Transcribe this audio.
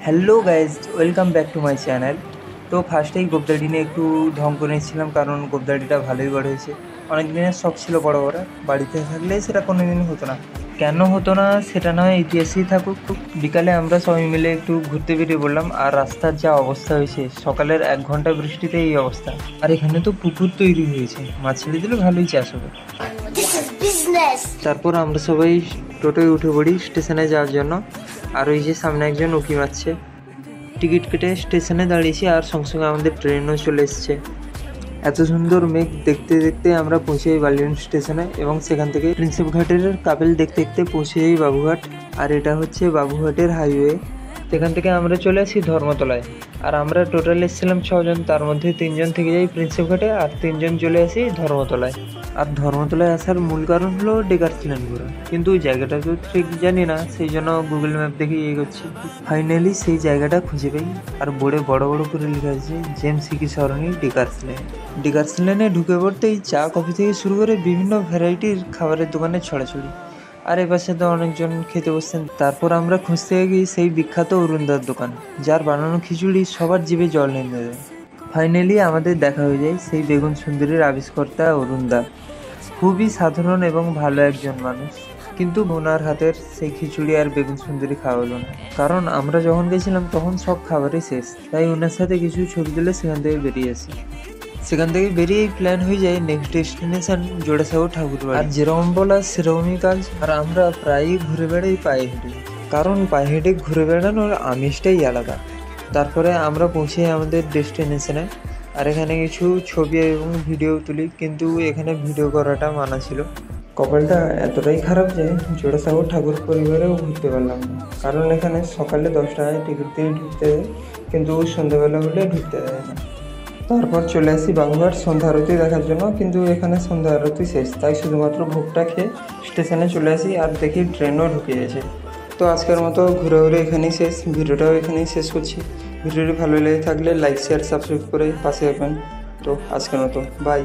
Hello guys, welcome back to my channel. তো ফার্স্টেই গোবদাড়ি নিয়ে একটু ঢং করে নিচ্ছিলাম, কারণ গোবদাড়িটা ভালোই বড় হয়েছে। অনেক দিনের শখ ছিল বড় করা, বাড়িতে থাকলে সেটা কোনো দিনই হতো না। কেন হতো না সেটা নয়, ইতিহাসেই থাকুক। বিকালে আমরা সবাই মিলে একটু ঘুরতে বেরিয়ে পড়লাম, আর রাস্তার যা অবস্থা হয়েছে, সকালের 1 ঘন্টা বৃষ্টিতে এই অবস্থা। আর এখানে তো পুকুর তৈরি হয়েছে, মাছ ছেড়ে দিলে ভালোই চাষ হবে। তারপর আমরা সবাই টোটোয় উঠে পড়ি স্টেশনে যাওয়ার জন্য। আর ওই যে সামনে একজন উঁকি মারছে। টিকিট কেটে স্টেশনে দাঁড়িয়েছি, আর সঙ্গে সঙ্গে আমাদের ট্রেনও চলে এসছে। এত সুন্দর মেঘ দেখতে দেখতে আমরা পৌঁছে যাই বালিগঞ্জ স্টেশনে, এবং সেখান থেকে প্রিন্সেপ ঘাটের কাপেল দেখতে দেখতে পৌঁছে যাই বাবুঘাট। আর এটা হচ্ছে বাবুঘাটের হাইওয়ে। সেখান থেকে আমরা চলে আসি ধর্মতলায়। আর আমরা টোটাল এসেছিলাম 6 জন, তার মধ্যে 3 জন থেকে যাই প্রিন্সেপ ঘাটে, আর 3 জন চলে আসি ধর্মতলায়। আর ধর্মতলায় আসার মূল কারণ হলো ডেকার্সল্যান্ড ঘোরা, কিন্তু ওই জায়গাটা তো ঠিক জানি না, সেই জন্য গুগল ম্যাপ দেখে এগোচ্ছি। ফাইনালি সেই জায়গাটা খুঁজে পাই, আর বোর্ডে বড় বড় করে লেখা আছে জেমস সিকি সরণি ডেকার্সল্যান্ড। ডেকার্সল্যান্ডে ঢুকে পড়তেই চা কফি থেকে শুরু করে বিভিন্ন ভ্যারাইটির খাবারের দোকানে ছড়াছড়ি। আর এপাশে তো অনেকজন খেতে বসছেন। তারপর আমরা খুঁজতে গিয়ে সেই বিখ্যাত অরুণদার দোকান, যার বানানো খিচুড়ি সবার জিভে জল এনে দেয়। ফাইনালি আমাদের দেখা হয়ে যায় সেই বেগুন সুন্দরীর আবিষ্কর্তা অরুণদা। খুবই সাধারণ এবং ভালো একজন মানুষ, কিন্তু ওনার হাতের সেই খিচুড়ি আর বেগুন সুন্দরী খাওয়া হলো না, কারণ আমরা যখন গেছিলাম তখন সব খাবারই শেষ। তাই ওনার সাথে কিছু ছবি তুলে সেখান থেকে বেরিয়ে আসি। সেখান থেকে বেরিয়েই প্ল্যান হয়ে যায় নেক্সট ডেস্টিনেশন জোড়াসাগর ঠাকুরবাড়ি। আর যেরকম বলা সেরকমই কাজ। আর আমরা প্রায়ই ঘুরে বেড়াই পায়ে হেঁটে, কারণ পায়ে হেঁটে ঘুরে বেড়ানোর আমেজটাই আলাদা। তারপরে আমরা পৌঁছে আমাদের ডেস্টিনেশনে, আর এখানে কিছু ছবি এবং ভিডিও তুলি, কিন্তু এখানে ভিডিও করাটা মানা ছিল। কপালটা এতটাই খারাপ যে জোড়াসাগর ঠাকুর পরিবারেও ঘুরতে পারলাম না, কারণ এখানে সকালে 10 টাকায় টিকিট দিয়ে ঢুকতে দেয়, কিন্তু সন্ধ্যাবেলা হলে ঢুকতে দেয় না। তারপর চলে আসি বাবুঘাট সন্ধ্যা আরতি দেখার জন্য, কিন্তু এখানে সন্ধ্যা আরতি শেষ, তাই শুধুমাত্র ভোগটা খেয়ে স্টেশনে চলে আসি, আর দেখি ট্রেনও ঢুকে গেছে। তো আজকের মতো ঘুরে ঘুরে এখানেই শেষ, ভিডিওটাও এখানেই শেষ করছি। ভিডিওটি ভালো লেগে থাকলে লাইক শেয়ার সাবস্ক্রাইব করে পাশে থাকবেন। তো আজকের মতো বাই।